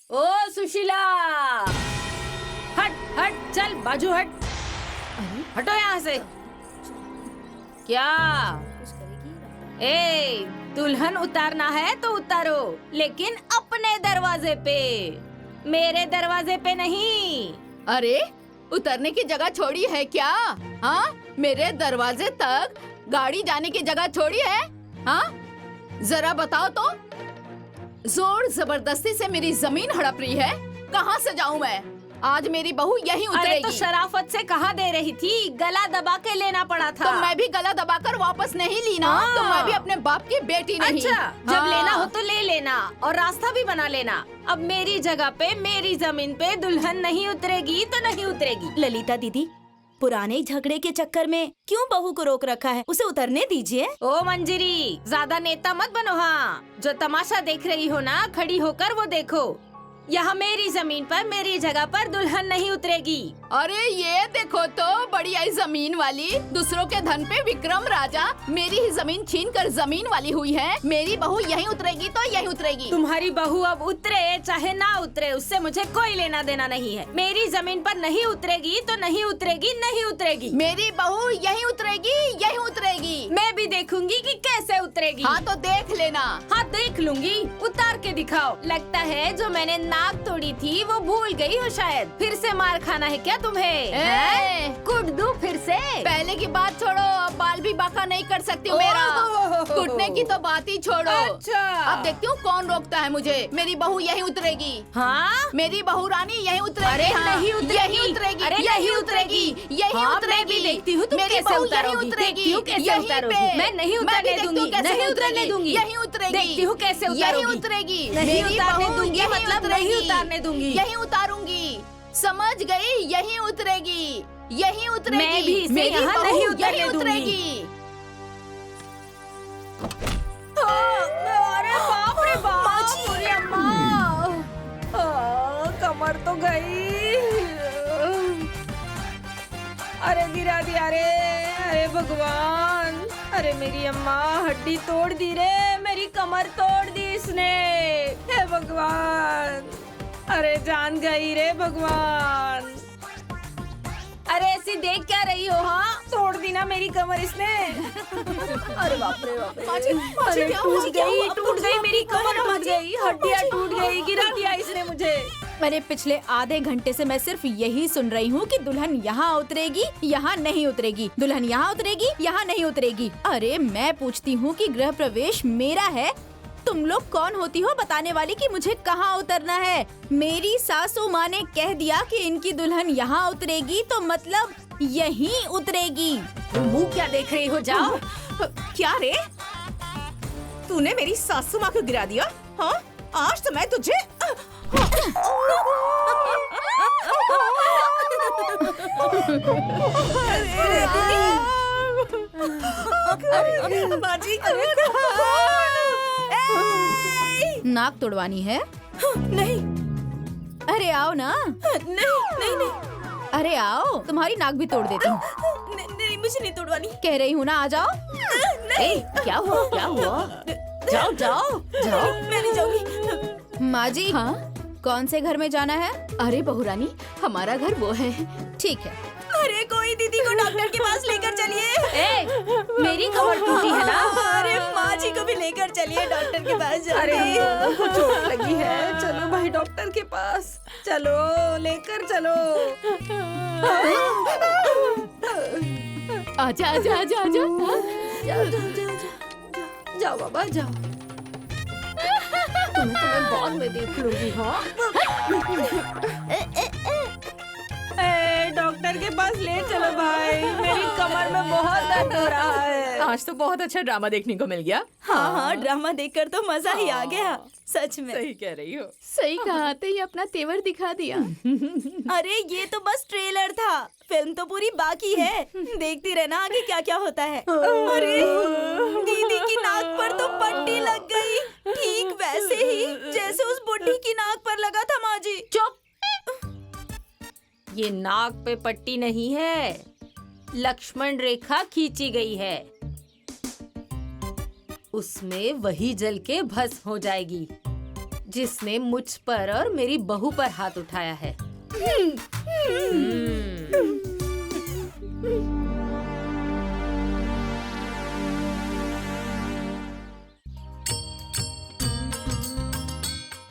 ओ सुशीला, हट हट, चल बाजू हट। हटो यहाँ से। क्या? ए, दुल्हन उतारना है तो उतारो, लेकिन अपने दरवाजे पे, मेरे दरवाजे पे नहीं। अरे, उतरने की जगह छोड़ी है क्या? हाँ, मेरे दरवाजे तक गाड़ी जाने की जगह छोड़ी है? हाँ, जरा बताओ तो। जोर जबरदस्ती से मेरी जमीन हड़प रही है। कहाँ से जाऊँ मैं? आज मेरी बहू यहीं अरे उतरेगी। तो शराफत से कहाँ दे रही थी, गला दबा के लेना पड़ा था। तो मैं भी गला दबाकर वापस नहीं ली ना। तो मैं भी अपने बाप की बेटी नहीं। अच्छा, जब लेना हो तो ले लेना और रास्ता भी बना लेना। अब मेरी जगह पे, मेरी जमीन पे दुल्हन नहीं उतरेगी तो नहीं उतरेगी। ललिता दीदी, पुराने झगड़े के चक्कर में क्यों बहू को रोक रखा है? उसे उतरने दीजिए। ओ मंजरी, ज्यादा नेता मत बनो। हाँ, जो तमाशा देख रही हो ना, खड़ी होकर वो देखो। यहाँ मेरी जमीन पर, मेरी जगह पर दुल्हन नहीं उतरेगी। अरे ये देखो तो, बड़ी आई जमीन वाली, दूसरों के धन पे विक्रम राजा मेरी ही जमीन छीन कर जमीन वाली हुई है। मेरी बहू यहीं उतरेगी तो यहीं उतरेगी। तुम्हारी बहू अब उतरे चाहे ना उतरे, उससे मुझे कोई लेना देना नहीं है। मेरी जमीन पर नहीं उतरेगी तो नहीं उतरेगी, नहीं उतरेगी। मेरी बहू यहीं उतरेगी, यहीं उतरेगी। मैं भी देखूंगी कि कैसे उतरेगी। हाँ तो देख लेना। हाँ देख लूंगी, उतार के दिखाओ। लगता है जो मैंने नाक तोड़ी थी वो भूल गई हो शायद। फिर से मार खाना है क्या तुम्हें? कूट दूं फिर से? पहले की बात छोड़ो, अब बाल भी बाका नहीं कर सकती हूँ मेरा। कूटने की तो बात ही छोड़ो। अच्छा। अब देखती हूँ कौन रोकता है मुझे। मेरी बहू यहीं उतरेगी। हाँ, मेरी बहू रानी यहीं उतरेगी। अरे हाँ, नहीं उतरेगी। यहीं उतरेगी। अरे यहीं नहीं उतरेगी। उतरेगी। यहीं हाँ, उतरेगी। मैं भी देखती हूँ तुम मेरी कैसे बहू उतारोगी। यहीं उतरेगी। देखती हूँ कैसे यहीं उतारोगी। पे। मैं नहीं मैं भी उतरने देखती हूँ दूंगी, कैसे नहीं उतरने दूंगी। यहीं उतरेगी। देखती हूँ कैसे यहीं उतारोगी। उतरेगी। नहीं मेरी उतारने बहू दूंगी, यहीं मतलब नहीं उतरेगी। उतारने दूंगी। यहीं उतारूंगी। समझ गई? यहीं उतरेगी। यहीं उतरेगी। मैं भी इसे मेरी यहाँ बहू नहीं उतरने यहीं दूंगी। उतरेगी। अरे बाप रे बाप, अरे अम्मा, कमर तो गई। अरे गिरा दिया रे, अरे भगवान, अरे मेरी अम्मा हड्डी तोड़ दी रे, मेरी कमर तोड़ दी इसने। हे भगवान, अरे जान गई रे भगवान। अरे ऐसी देख क्या रही हो? हाँ, तोड़ दी ना मेरी कमर इसने। अरे बाप रे बाप रे। अरे टूट गई मेरी कमर, टूट गई, हड्डियाँ टूट गई, गिरा दिया इसने मुझे। अरे पिछले आधे घंटे से मैं सिर्फ यही सुन रही हूँ कि दुल्हन यहाँ उतरेगी, यहाँ नहीं उतरेगी, दुल्हन यहाँ उतरेगी, यहाँ नहीं उतरेगी। अरे मैं पूछती हूँ कि गृह प्रवेश मेरा है, तुम लोग कौन होती हो बताने वाली कि मुझे कहाँ उतरना है? मेरी सासू माँ ने कह दिया कि इनकी दुल्हन यहाँ उतरेगी तो मतलब यहीं उतरेगी। मुंह क्या देख रही हो? जाओ। क्या रे, तूने मेरी सासू माँ को गिरा दिया? हाँ, आज तो मैं तुझे बाजी नाक तोड़वानी है? नहीं। अरे आओ ना। नहीं नहीं नहीं। अरे आओ, तुम्हारी नाक भी तोड़ देती हूँ। नहीं, मुझे नहीं तोड़वानी। कह रही हूँ ना, आ जाओ। ए, क्या हुआ? क्या हुआ? जाओ जाओ जाओ। मैं नहीं जाऊंगी। माँ जी, हाँ? कौन से घर में जाना है? अरे बहू रानी, हमारा घर वो है। ठीक है। अरे कोई दीदी को डॉक्टर के पास लेकर चलिए। ए, मेरी कमर टूटी है ना? अरे माँ जी को भी लेकर चलिए डॉक्टर के पास। अरे हमको चोट लगी है, चलो भाई डॉक्टर के पास, चलो लेकर चलो। आजा आजा आजा आजा। जाओ जाओ जाओ जाओ, जाओ बाबा जाओ। तुम्हें बाद में देख लूंगी। हाँ, डॉक्टर के पास ले चलो भाई, मेरी कमर में बहुत दर्द हो रहा है। आज तो बहुत अच्छा ड्रामा देखने को मिल गया। हाँ हाँ, ड्रामा देखकर तो मजा ही आ गया, सच में। सही कह रही हो। सही कहा, आते ही अपना तेवर दिखा दिया। अरे ये तो बस ट्रेलर था, फिल्म तो पूरी बाकी है। देखती रहना आगे क्या क्या होता है। अरे दीदी की नाक पर तो पट्टी लग गई, ठीक वैसे ही जैसे उस बुढ़ी की नाक पर लगा था। माँ जी चुप, ये नाक पे पट्टी नहीं है, लक्ष्मण रेखा खींची गई है, उसमें वही जल के भस्म हो जाएगी। जिसने मुझ पर और मेरी बहू पर हाथ उठाया है।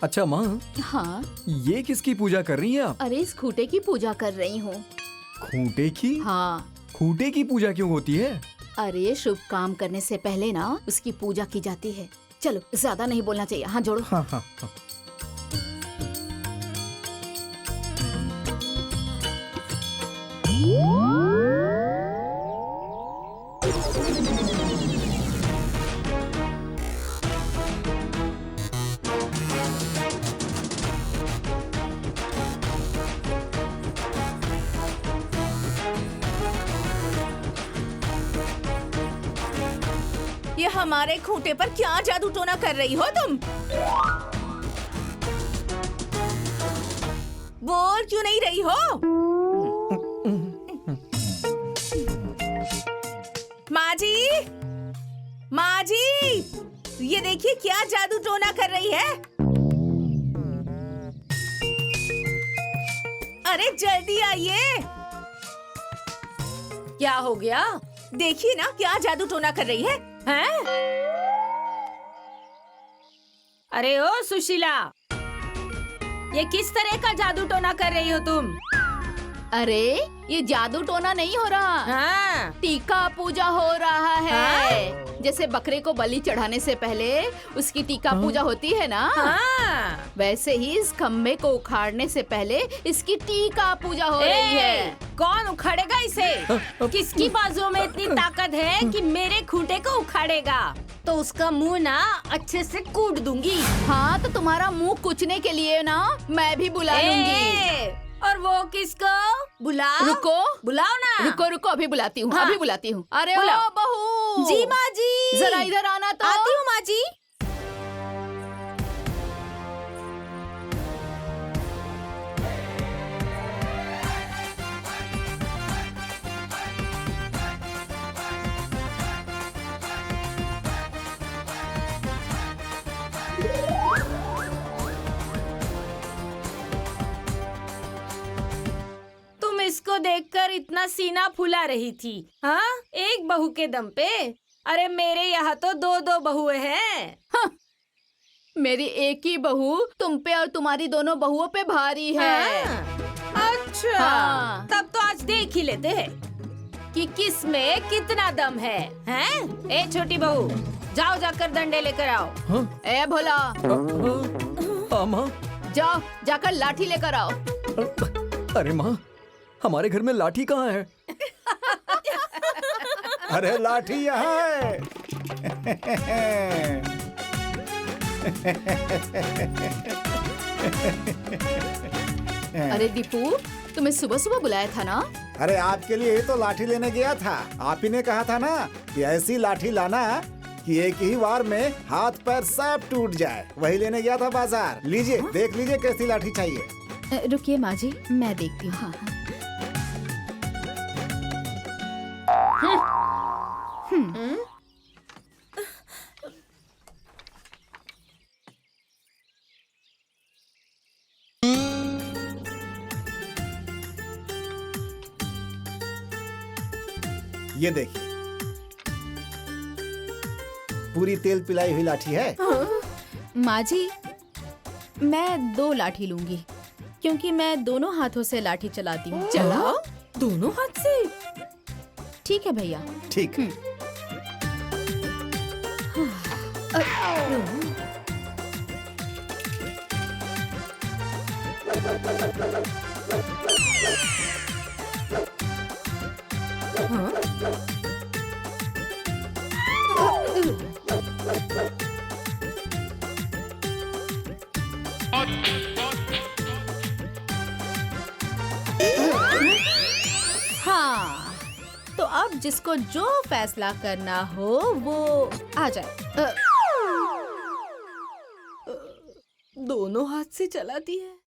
अच्छा माँ, हाँ, ये किसकी पूजा कर रही हैं आप? अरे इस खूंटे की पूजा कर रही हूँ। खूंटे की? हाँ, खूंटे की पूजा क्यों होती है? अरे शुभ काम करने से पहले ना उसकी पूजा की जाती है। चलो, ज्यादा नहीं बोलना चाहिए। हाँ, जोड़ो। हाँ हाँ हाँ। ये हमारे खूंटे पर क्या जादू टोना कर रही हो तुम? बोल क्यों नहीं रही हो? माँ जी, माँ जी, ये देखिए क्या जादू टोना कर रही है। अरे जल्दी आइए। क्या हो गया? देखिए ना क्या जादू टोना कर रही है। हैं? अरे ओ सुशीला, ये किस तरह का जादू टोना कर रही हो तुम? अरे ये जादू टोना नहीं हो रहा, हाँ। टीका पूजा हो रहा है। हाँ? जैसे बकरे को बलि चढ़ाने से पहले उसकी टीका पूजा होती है ना, हाँ। वैसे ही इस खम्भे को उखाड़ने से पहले इसकी टीका पूजा हो रही है। कौन उखाड़ेगा इसे? किसकी बाजुओं में इतनी ताकत है कि मेरे खूंटे को उखाड़ेगा? तो उसका मुंह ना अच्छे से कूट दूंगी। हाँ, तो तुम्हारा मुंह कुचने के लिए ना मैं भी बुला लूंगी। और वो किसको? बुलाओ। रुको, बुलाओ ना। रुको रुको, अभी बुलाती हूँ। हाँ। अभी बुलाती हूँ। अरे ओ बुलाओ। बहू। जी माँ जी, जरा इधर आना तो। आती हूँ माँ जी। तुम इसको देखकर इतना सीना फुला रही थी, हाँ? एक बहू के दम पे? अरे मेरे यहाँ तो दो दो बहुएं हैं। हाँ, मेरी एक ही बहू तुम पे और तुम्हारी दोनों बहुओं पे भारी है। हाँ। अच्छा, हाँ। तब तो आज देख ही लेते हैं कि किस में कितना दम है, हैं? ए छोटी बहू, जाओ जाकर डंडे लेकर आओ। हाँ? ए भोला, हाँ माँ। जाओ जाकर लाठी लेकर आओ। अरे माँ, हमारे घर में लाठी कहाँ है? अरे लाठी यहाँ है। अरे दीपू, तुम्हें सुबह सुबह बुलाया था ना? अरे आपके लिए ही तो लाठी लेने गया था। आप ही ने कहा था ना कि ऐसी लाठी लाना कि एक ही बार में हाथ पैर सब टूट जाए। वही लेने गया था बाजार। लीजिए, देख लीजिए कैसी लाठी चाहिए। रुकिए माँ जी, मैं देखती हूँ। हाँ, हाँ। ये देखिए, पूरी तेल पिलाई हुई लाठी है। माँ जी, मैं 2 लाठी लूंगी क्योंकि मैं दोनों हाथों से लाठी चलाती हूँ। चलाओ, दोनों हाथ से। ठीक है भैया। ठीक है। हाँ, तो अब जिसको जो फैसला करना हो वो आ जाए। दोनों हाथ से चलाती है।